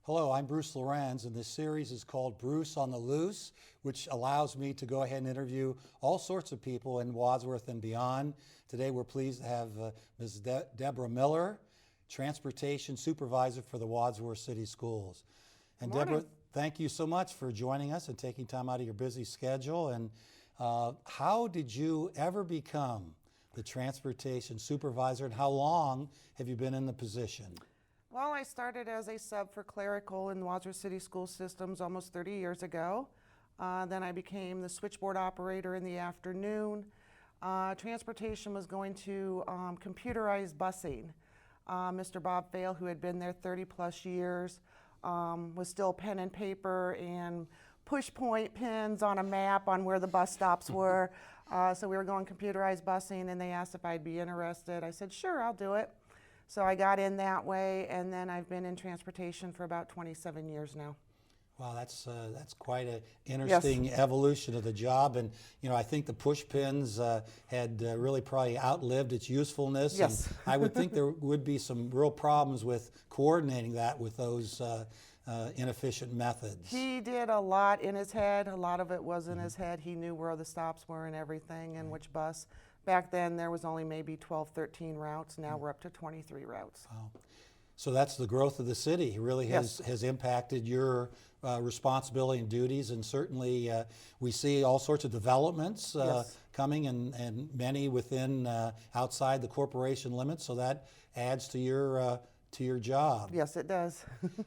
Hello, I'm Bruce Lorincz, and this series is called Bruce on the Loose, which allows me to go ahead and interview all sorts of people in Wadsworth and beyond. Today we're pleased to have Ms. Debra Miller, Transportation Supervisor for the Wadsworth City Schools. And Debra, thank you so much for joining us and taking time out of your busy schedule. And how did you ever become the Transportation Supervisor, and how long have you been in the position? Well, I started as a sub for clerical in the Wadsworth City School systems almost 30 years ago. Then I became the switchboard operator in the afternoon. Transportation was going to computerized busing. Mr. Bob Fail, who had been there 30 plus years, was still pen and paper and push point pins on a map on where the bus stops were. So we were going computerized busing, and they asked if I'd be interested. I said, sure, I'll do it. So I got in that way, and then I've been in transportation for about 27 years now. Wow, that's quite an interesting evolution of the job, and I think the push pins had really probably outlived its usefulness. Yes. And I would think there would be some real problems with coordinating that with those inefficient methods. He did a lot in his head. A lot of it was in his head. He knew where the stops were and everything, and which bus. Back then, there was only maybe 12, 13 routes. Now we're up to 23 routes. Wow. So that's the growth of the city. It really has impacted your responsibility and duties, and certainly we see all sorts of developments coming, and many within outside the corporation limits. So that adds to your job. Yes, it does.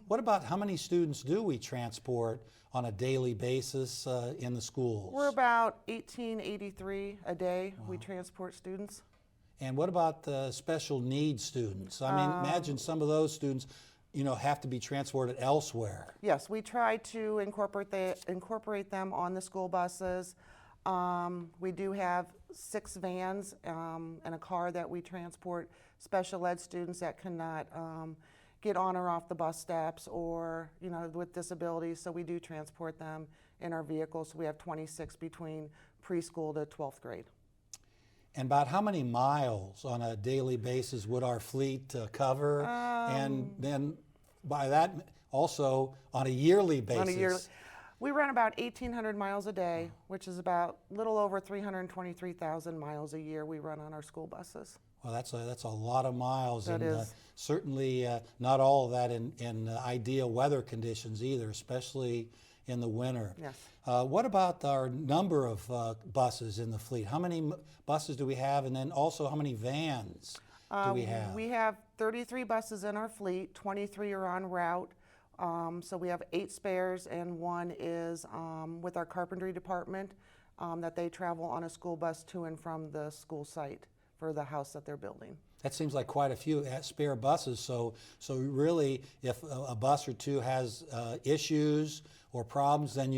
What about how many students do we transport on a daily basis in the schools? We're about 1883 a day. Wow. We transport students. And what about the special needs students? I mean, imagine some of those students, have to be transported elsewhere. Yes, we try to incorporate them on the school buses. We do have 6 vans and a car that we transport special ed students that cannot get on or off the bus steps, or with disabilities. So we do transport them in our vehicles. We have 26 between preschool to 12th grade. And about how many miles on a daily basis would our fleet cover? And then by that also on a yearly basis? We run about 1,800 miles a day, which is about a little over 323,000 miles a year we run on our school buses. Well, that's a lot of miles. That and is. Certainly not all of that in ideal weather conditions either, especially in the winter. Yes. What about our number of buses in the fleet? How many buses do we have, and then also how many vans do we have? We have 33 buses in our fleet, 23 are en route. So we have 8 spares, and 1 is with our carpentry department that they travel on a school bus to and from the school site for the house that they're building. That seems like quite a few spare buses. So really, if a bus or two has issues or problems, then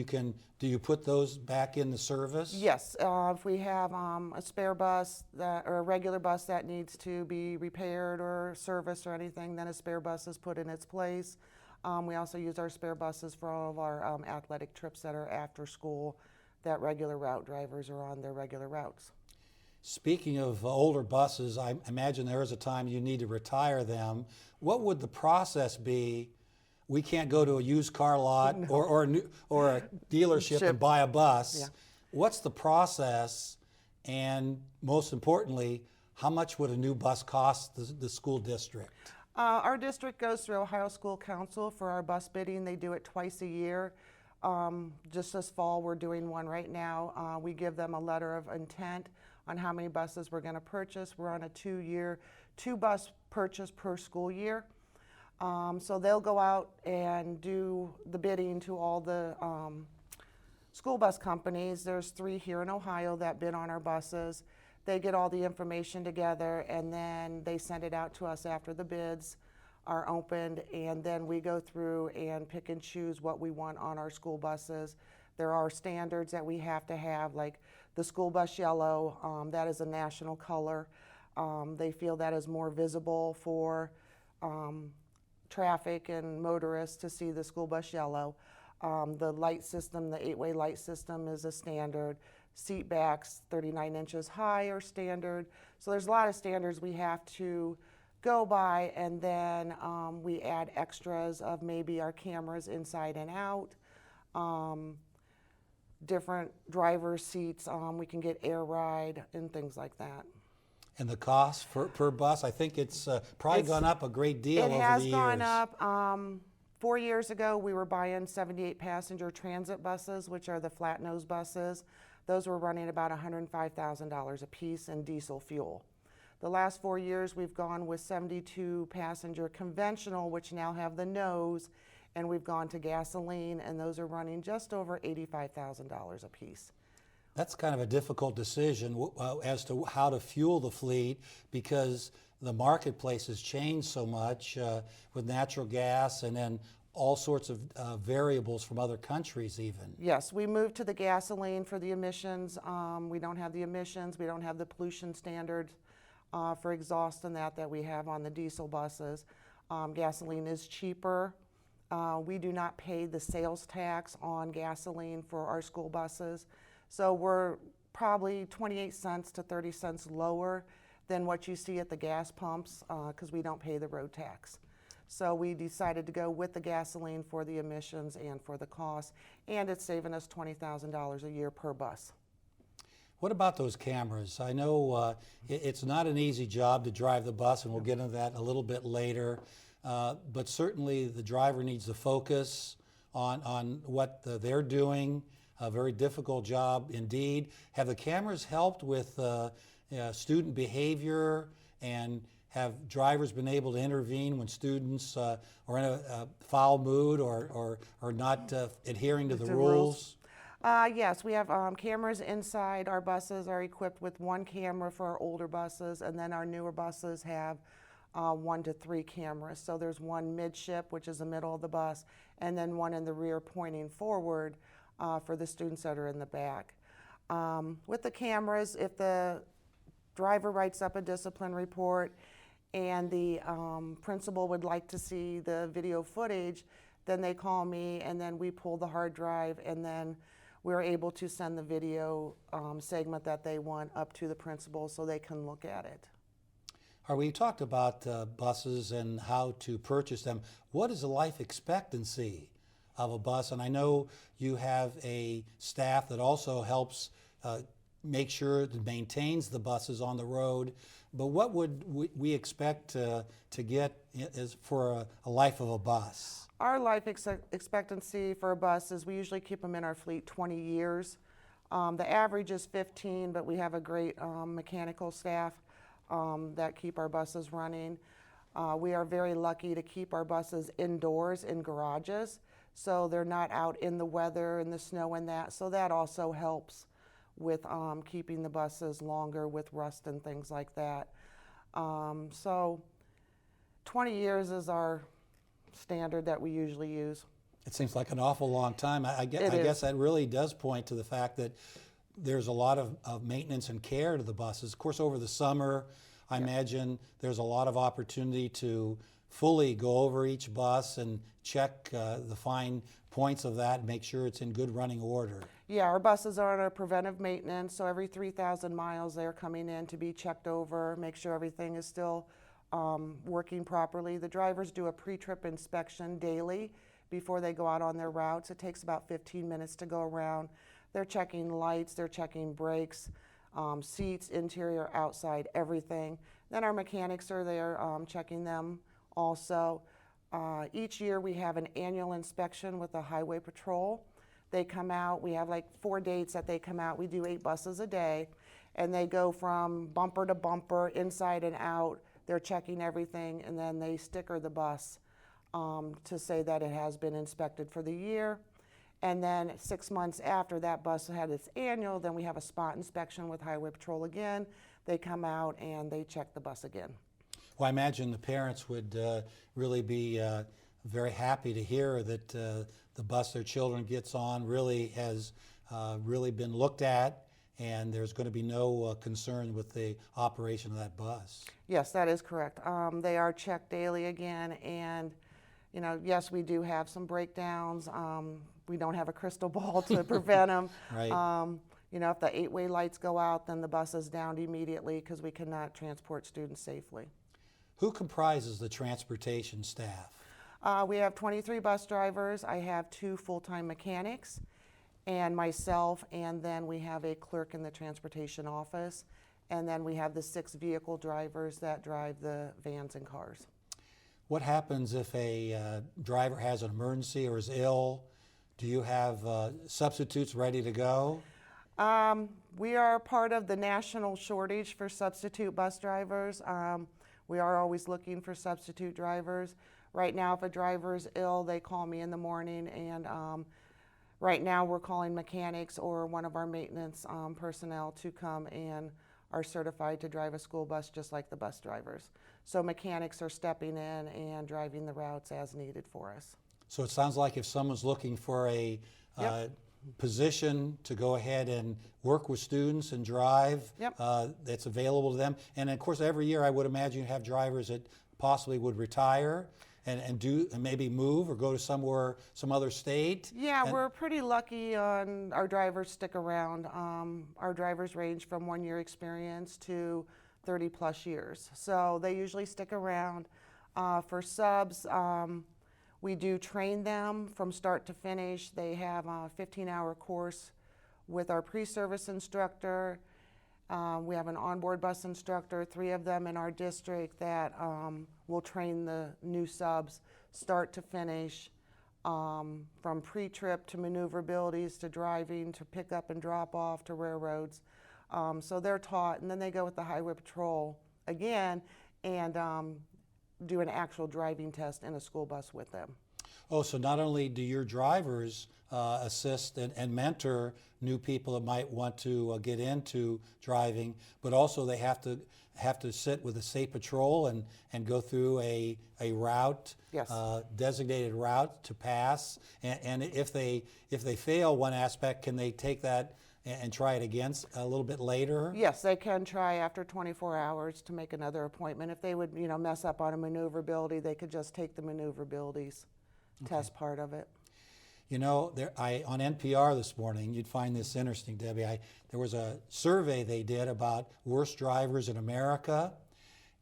do you put those back in the service? Yes, if we have a spare bus or a regular bus that needs to be repaired or serviced or anything, then a spare bus is put in its place. We also use our spare buses for all of our athletic trips that are after school, that regular route drivers are on their regular routes. Speaking of older buses, I imagine there is a time you need to retire them. What would the process be? We can't go to a used car lot or a dealership and buy a bus. Yeah. What's the process? And most importantly, how much would a new bus cost the school district? Our district goes through Ohio School Council for our bus bidding. They do it twice a year. Just this fall, we're doing one right now. We give them a letter of intent on how many buses we're going to purchase. We're on a 2-year, 2 bus purchase per school year. So they'll go out and do the bidding to all the school bus companies. There's 3 here in Ohio that bid on our buses. They get all the information together, and then they send it out to us after the bids are opened, and then we go through and pick and choose what we want on our school buses. There are standards that we have to have, like the school bus yellow. That is a national color. They feel that is more visible for traffic and motorists to see the school bus yellow. The light system, the 8-way light system, is a standard. Seat backs 39 inches high are standard. So there's a lot of standards we have to go by, and then we add extras of maybe our cameras inside and out, different driver seats, we can get air ride and things like that. And the cost per bus, I think it's probably gone up a great deal over the years. It has gone up. 4 years ago, we were buying 78 passenger transit buses, which are the flat nose buses. Those were running about $105,000 a piece in diesel fuel. The last 4 years, we've gone with 72 passenger conventional, which now have the nose, and we've gone to gasoline, and those are running just over $85,000 a piece. That's kind of a difficult decision as to how to fuel the fleet, because the marketplace has changed so much with natural gas and then all sorts of variables from other countries even. Yes, we moved to the gasoline for the emissions. We don't have the emissions, we don't have the pollution standards for exhaust and that we have on the diesel buses. Gasoline is cheaper. We do not pay the sales tax on gasoline for our school buses. So we're probably 28 cents to 30 cents lower than what you see at the gas pumps because we don't pay the road tax. So we decided to go with the gasoline for the emissions and for the cost, and it's saving us $20,000 a year per bus. What about those cameras? I know it's not an easy job to drive the bus, and we'll get into that a little bit later, but certainly the driver needs to focus on what they're doing. A very difficult job indeed. Have the cameras helped with student behavior, and have drivers been able to intervene when students are in a foul mood or not adhering to the rules? Yes, we have cameras inside. Our buses are equipped with one camera for our older buses, and then our newer buses have 1 to 3 cameras. So there's one midship, which is the middle of the bus, and then one in the rear pointing forward for the students that are in the back. With the cameras, if the driver writes up a discipline report and the principal would like to see the video footage, then they call me, and then we pull the hard drive, and then we're able to send the video segment that they want up to the principal so they can look at it. We talked about buses and how to purchase them. What is the life expectancy of a bus? And I know you have a staff that also helps make sure it maintains the buses on the road. But what would we expect to get for a life of a bus? Our life expectancy for a bus is we usually keep them in our fleet 20 years. The average is 15, but we have a great mechanical staff that keep our buses running. We are very lucky to keep our buses indoors in garages, so they're not out in the weather and the snow and that. So that also helps with keeping the buses longer with rust and things like that. So 20 years is our standard that we usually use. It seems like an awful long time. I guess that really does point to the fact that there's a lot of maintenance and care to the buses. Of course, over the summer, I imagine there's a lot of opportunity to fully go over each bus and check the fine points of that and make sure it's in good running order. Yeah, our buses are on our preventive maintenance, so every 3,000 miles they're coming in to be checked over, make sure everything is still working properly. The drivers do a pre-trip inspection daily before they go out on their routes. It takes about 15 minutes to go around. They're checking lights, they're checking brakes, seats, interior, outside, everything. Then our mechanics are there checking them also. Each year we have an annual inspection with the Highway Patrol. They come out, we have like 4 dates that they come out. We do 8 buses a day, and they go from bumper to bumper, inside and out. They're checking everything, and then they sticker the bus to say that it has been inspected for the year. And then 6 months after that bus had its annual, then we have a spot inspection with Highway Patrol again. They come out and they check the bus again. Well, I imagine the parents would really be very happy to hear that the bus their children gets on really has really been looked at, and there's going to be no concern with the operation of that bus. Yes, that is correct. They are checked daily again, and yes, we do have some breakdowns. We don't have a crystal ball to prevent them. Right. If the 8-way lights go out, then the bus is downed immediately because we cannot transport students safely. Who comprises the transportation staff? We have 23 bus drivers. I have 2 full-time mechanics and myself, and then we have a clerk in the transportation office, and then we have the 6 vehicle drivers that drive the vans and cars. What happens if a driver has an emergency or is ill? Do you have substitutes ready to go? We are part of the national shortage for substitute bus drivers. We are always looking for substitute drivers. Right now, if a driver is ill, they call me in the morning, and right now we're calling mechanics or one of our maintenance personnel to come and are certified to drive a school bus just like the bus drivers. So mechanics are stepping in and driving the routes as needed for us. So it sounds like if someone's looking for a Yep. position to go ahead and work with students and drive, Yep. that's available to them. And of course, every year I would imagine you have drivers that possibly would retire and maybe move or go to some other state. Yeah, we're pretty lucky on our drivers stick around. Our drivers range from 1 year experience to 30 plus years. So they usually stick around. For subs, we do train them from start to finish. They have a 15-hour course with our pre-service instructor. We have an onboard bus instructor, 3 of them in our district that will train the new subs start to finish, from pre-trip to maneuverabilities to driving to pick up and drop off to railroads. So they're taught, and then they go with the highway patrol again and do an actual driving test in a school bus with them. Oh, so not only do your drivers assist and mentor new people that might want to get into driving, but also they have to sit with a state patrol and go through a route, Yes. Designated route to pass. And if they fail one aspect, can they take that and try it again a little bit later? Yes, they can try after 24 hours to make another appointment. If they would, mess up on a maneuverability, they could just take the maneuverabilities test part of it. On NPR this morning, you'd find this interesting, Debbie. There was a survey they did about worst drivers in America,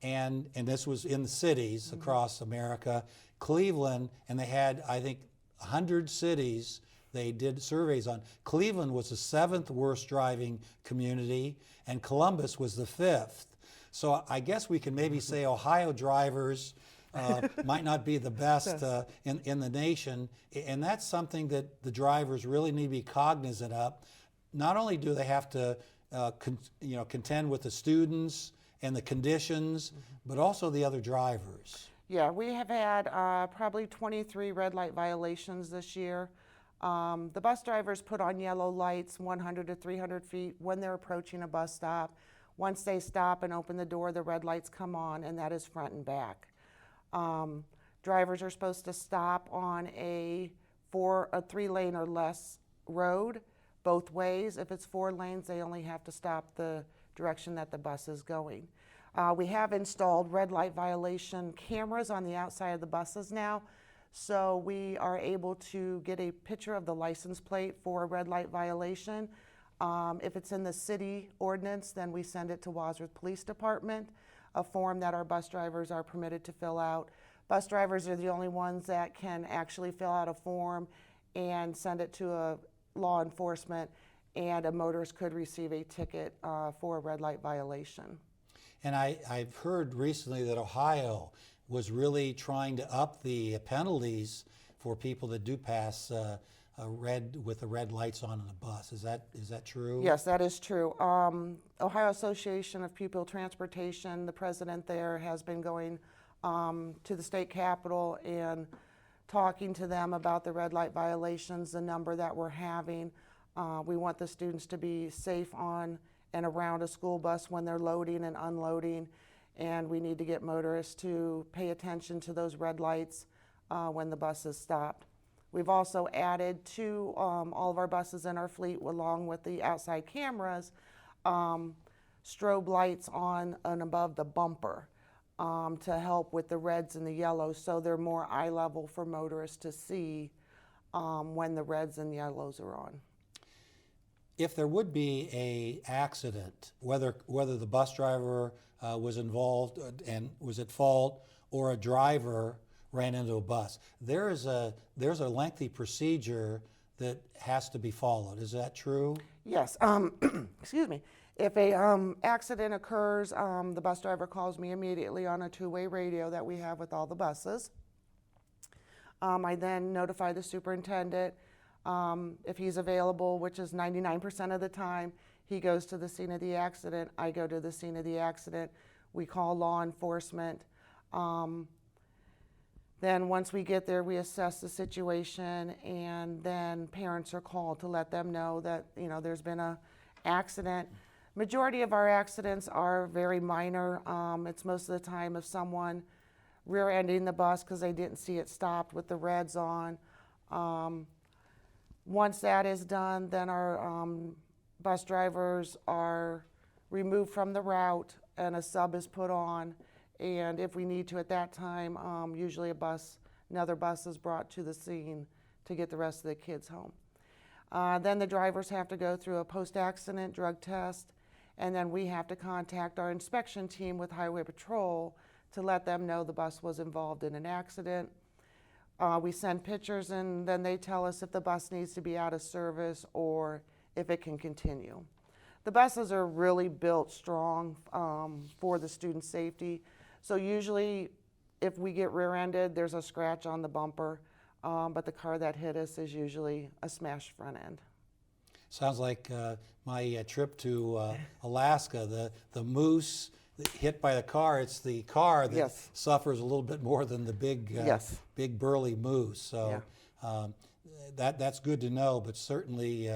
and this was in the cities across America. Cleveland, and they had, I think, 100 cities they did surveys on. Cleveland was the 7th worst driving community, and Columbus was the 5th. So I guess we can maybe say Ohio drivers might not be the best in the nation, and that's something that the drivers really need to be cognizant of. Not only do they have to contend with the students and the conditions, but also the other drivers. Yeah, we have had probably 23 red light violations this year. The bus drivers put on yellow lights 100 to 300 feet when they're approaching a bus stop. Once they stop and open the door, the red lights come on, and that is front and back. Drivers are supposed to stop on a 3-lane or less road both ways. If it's 4 lanes, they only have to stop the direction that the bus is going. We have installed red light violation cameras on the outside of the buses now, so we are able to get a picture of the license plate for a red light violation. If it's in the city ordinance, then we send it to Wadsworth Police Department, a form that our bus drivers are permitted to fill out. Bus drivers are the only ones that can actually fill out a form and send it to a law enforcement, and a motorist could receive a ticket for a red light violation. And I've heard recently that Ohio was really trying to up the penalties for people that do pass with the red lights on the bus. Is that true? Yes, that is true. Ohio Association of Pupil Transportation, the president there has been going to the state capitol and talking to them about the red light violations, the number that we're having. We want the students to be safe on and around a school bus when they're loading and unloading, and we need to get motorists to pay attention to those red lights when the bus is stopped. We've also added to all of our buses in our fleet, along with the outside cameras, strobe lights on and above the bumper to help with the reds and the yellows, so they're more eye level for motorists to see when the reds and yellows are on. If there would be a accident, whether the bus driver was involved and was at fault, or a driver ran into a bus, there's a lengthy procedure that has to be followed. Is that true? Yes. Excuse me. If a accident occurs, the bus driver calls me immediately on a two-way radio that we have with all the buses. I then notify the superintendent. If he's available, which is 99% of the time, he goes to the scene of the accident. I go to the scene of the accident. We call law enforcement. Then once we get there, we assess the situation, and then parents are called to let them know that, you know, there's been a accident. Majority of our accidents are very minor. It's most of the time of someone rear-ending the bus because they didn't see it stopped with the reds on. Once that is done, then our bus drivers are removed from the route and a sub is put on. And if we need to at that time, usually another bus is brought to the scene to get the rest of the kids home. Then the drivers have to go through a post-accident drug test, and then we have to contact our inspection team with Highway Patrol to let them know the bus was involved in an accident. We send pictures, and then they tell us if the bus needs to be out of service or if it can continue. The buses are really built strong for the student safety. So usually if we get rear-ended, there's a scratch on the bumper, but the car that hit us is usually a smashed front end. Sounds like my trip to Alaska. The moose hit by the car, it's the car that Yes. suffers a little bit more than the big, Yes. big burly moose. So that's good to know, but certainly,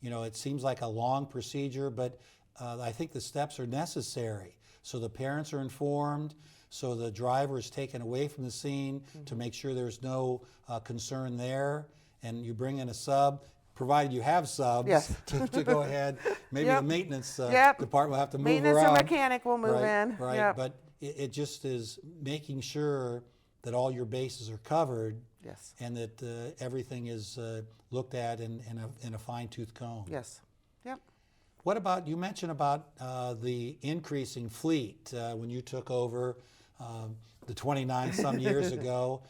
you know, it seems like a long procedure, but I think the steps are necessary. So the parents are informed, so the driver is taken away from the scene to make sure there's no concern there, and you bring in a sub, provided you have subs Yes. to go ahead. Maybe Yep. the maintenance Yep. department will have to move Maintenance around. or mechanic will move Right, in. right. Yep. But it just is making sure that all your bases are covered Yes. and that everything is looked at in a fine-tooth comb. Yes. Yep. What about, you mentioned about the increasing fleet when you took over the 29 some years ago,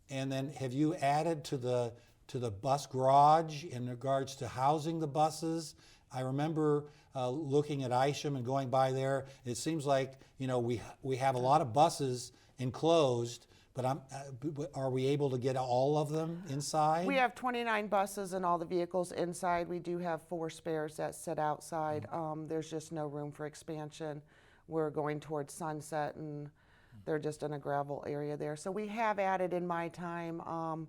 and then have you added to the bus garage in regards to housing the buses? I remember looking at Isham and going by there. It seems like, you know, we have a lot of buses enclosed, but are we able to get all of them inside? We have 29 buses and all the vehicles inside. We do have 4 spares that sit outside. There's just no room for expansion. We're going towards Sunset, and they're just in a gravel area there. So we have added in my time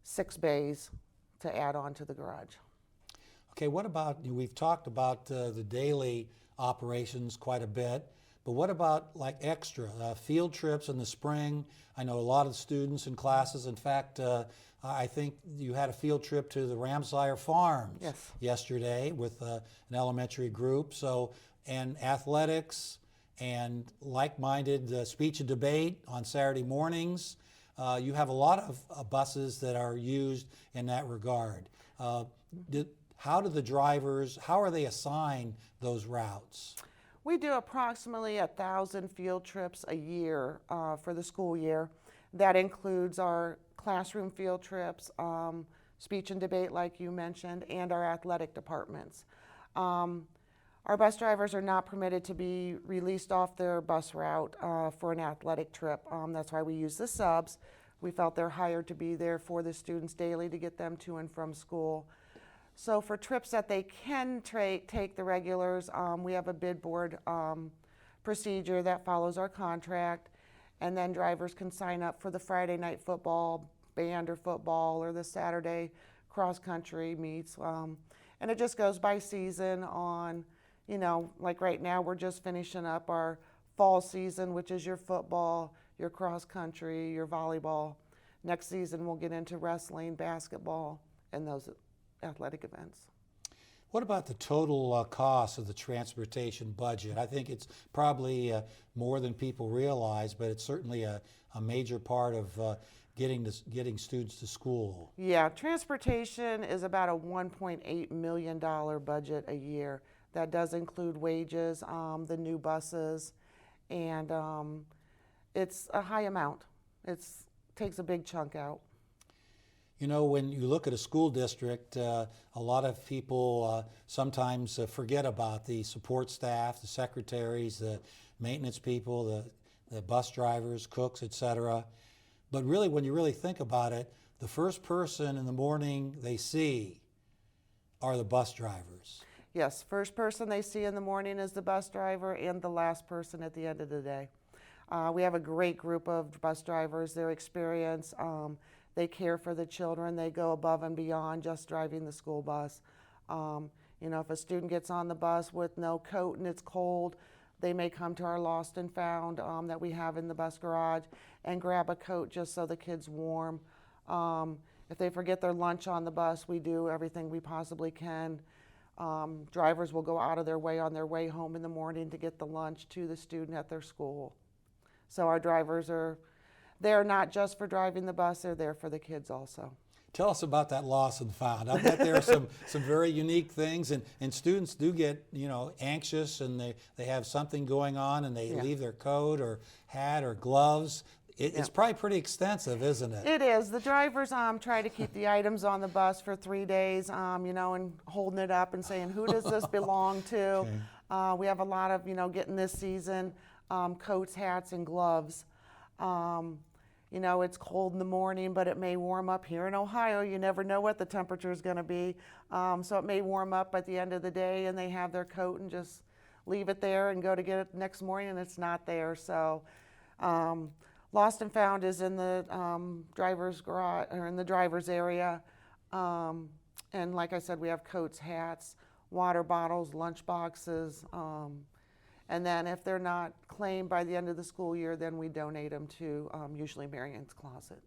6 bays to add on to the garage. Okay, what about, we've talked about the daily operations quite a bit, but what about like extra field trips in the spring? I know a lot of students and classes. In fact, I think you had a field trip to the Ramsire Farms Yes. yesterday with an elementary group. So, and athletics and like-minded speech and debate on Saturday mornings. You have a lot of buses that are used in that regard. How do the drivers, how are they assigned those routes? We do approximately 1,000 field trips a year for the school year. That includes our classroom field trips, speech and debate like you mentioned, and our athletic departments. Our bus drivers are not permitted to be released off their bus route for an athletic trip. That's why we use the subs. We felt they're hired to be there for the students daily to get them to and from school. So for trips that they can take the regulars, we have a bid board procedure that follows our contract, and then drivers can sign up for the Friday night football, band or football, or the Saturday cross-country meets. And it just goes by season on, you know, like right now we're just finishing up our fall season, which is your football, your cross-country, your volleyball. Next season we'll get into wrestling, basketball, and those athletic events. What about the total cost of the transportation budget? I think it's probably more than people realize, but it's certainly a major part of getting students to school? Yeah, transportation is about a $1.8 million budget a year. That does include wages, the new buses, and it's a high amount. It takes a big chunk out. You know, when you look at a school district, a lot of people sometimes forget about the support staff, the secretaries, the maintenance people, the bus drivers, cooks, etc. But really, when you really think about it, the first person in the morning they see are the bus drivers. Yes, first person they see in the morning is the bus driver, and the last person at the end of the day. We have a great group of bus drivers. Their experience, they care for the children. They go above and beyond just driving the school bus. You know, if a student gets on the bus with no coat and it's cold, they may come to our lost and found that we have in the bus garage and grab a coat just so the kid's warm. If they forget their lunch on the bus, we do everything we possibly can. Drivers will go out of their way on their way home in the morning to get the lunch to the student at their school. So our drivers are there not just for driving the bus, they're there for the kids also. Tell us about that lost and found. I bet there are some very unique things, and students do get, you know, anxious, and they have something going on, and they leave their coat or hat or gloves. It's probably pretty extensive, isn't it? It is. The drivers try to keep the items on the bus for 3 days, you know, and holding it up and saying, who does this belong to? Okay. We have a lot of, you know, getting this season, coats, hats, and gloves. You know, it's cold in the morning, but it may warm up here in Ohio. You never know what the temperature is going to be. So it may warm up at the end of the day, and they have their coat and just leave it there and go to get it next morning, and it's not there. So lost and found is in the driver's garage, or in the driver's area. And like I said, we have coats, hats, water bottles, lunch boxes. And then if they're not claimed by the end of the school year, then we donate them to usually Marion's Closet.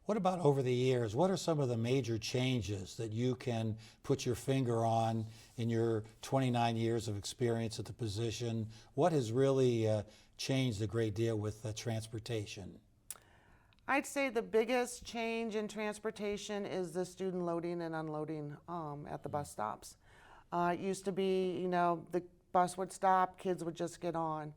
What about over the years? What are some of the major changes that you can put your finger on in your 29 years of experience at the position? What has really changed a great deal with transportation? I'd say the biggest change in transportation is the student loading and unloading at the bus stops. It used to be, you know, the bus would stop, kids would just get on.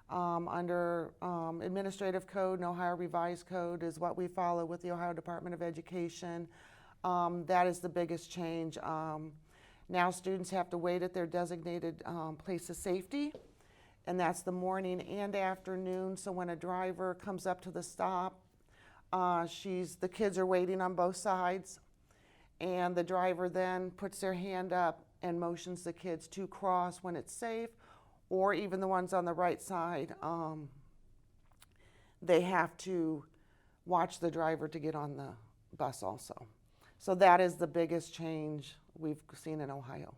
Under administrative code and Ohio Revised Code is what we follow with the Ohio Department of Education. That is the biggest change. Now students have to wait at their designated place of safety, and that's the morning and afternoon. So when a driver comes up to the stop, the kids are waiting on both sides, and the driver then puts their hand up and motions the kids to cross when it's safe, or even the ones on the right side, they have to watch the driver to get on the bus also. So that is the biggest change we've seen in Ohio.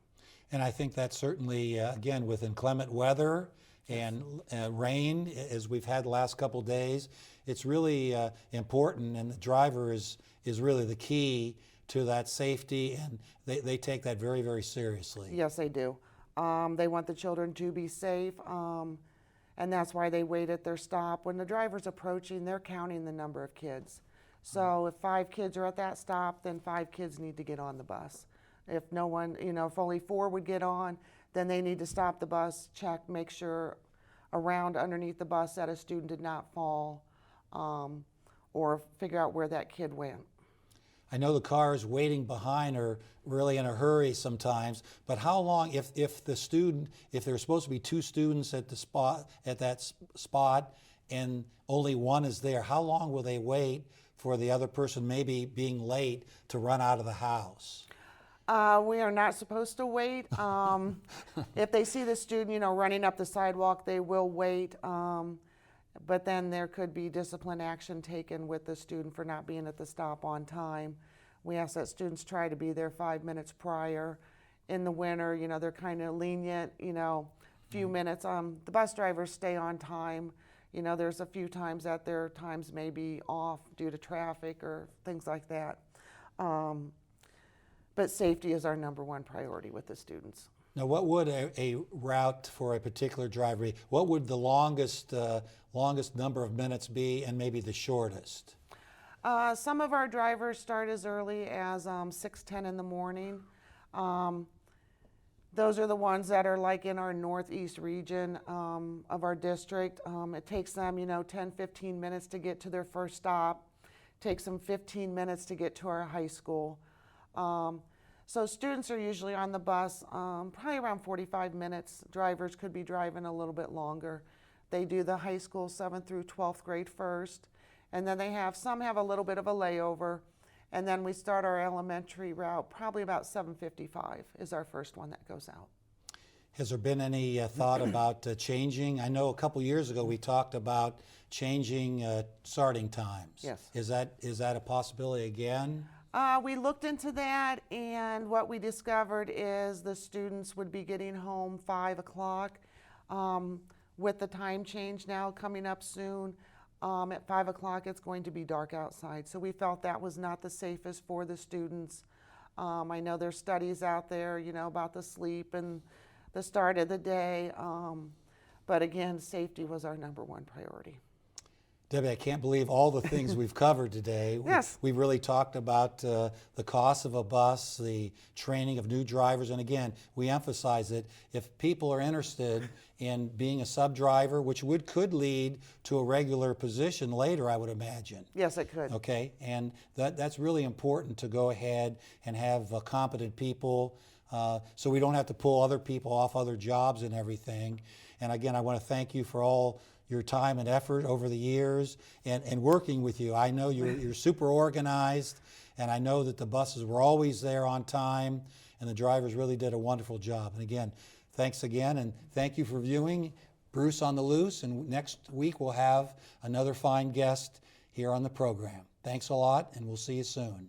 And I think that certainly, again, with inclement weather and rain, as we've had the last couple of days, it's really important, and the driver is really the key to that safety, and they take that very, very seriously. Yes, they do. They want the children to be safe, and that's why they wait at their stop. When the driver's approaching, they're counting the number of kids. So if 5 kids are at that stop, then 5 kids need to get on the bus. If no one, you know, if only 4 would get on, then they need to stop the bus, check, make sure around underneath the bus that a student did not fall, or figure out where that kid went. I know the cars waiting behind are really in a hurry sometimes, but how long, if there's supposed to be 2 students at that spot and only 1 is there, how long will they wait for the other person maybe being late to run out of the house? We are not supposed to wait. If they see the student, you know, running up the sidewalk, they will wait. But then there could be discipline action taken with the student for not being at the stop on time. We ask that students try to be there 5 minutes prior. In the winter, you know, they're kind of lenient, you know, few minutes. The bus drivers stay on time. You know, there's a few times that their times may be off due to traffic or things like that. But safety is our #1 priority with the students. Now, what would a route for a particular driver be? What would the longest number of minutes be, and maybe the shortest? Some of our drivers start as early as 6:10 in the morning. Those are the ones that are like in our northeast region of our district. It takes them, 10, 15 minutes to get to their first stop. Takes them 15 minutes to get to our high school. So students are usually on the bus probably around 45 minutes. Drivers could be driving a little bit longer. They do the high school 7th through 12th grade first, and then some have a little bit of a layover, and then we start our elementary route probably about 7:55 is our first one that goes out. Has there been any thought about changing? I know a couple years ago we talked about changing starting times. Yes. Is that a possibility again? We looked into that, and what we discovered is the students would be getting home 5 o'clock. With the time change now coming up soon, at 5 o'clock it's going to be dark outside. So we felt that was not the safest for the students. I know there's studies out there, about the sleep and the start of the day. But again, safety was our number one priority. Debbie, I can't believe all the things we've covered today. Yes. We've really talked about the cost of a bus, the training of new drivers, and again, we emphasize it. If people are interested in being a sub-driver, which could lead to a regular position later, I would imagine. Yes, it could. Okay, and that's really important to go ahead and have competent people so we don't have to pull other people off other jobs and everything. And again, I want to thank you for all your time and effort over the years and working with you. I know you're super organized, and I know that the buses were always there on time, and the drivers really did a wonderful job. And again, thanks again, and thank you for viewing Bruce on the Loose, and next week we'll have another fine guest here on the program. Thanks a lot, and we'll see you soon.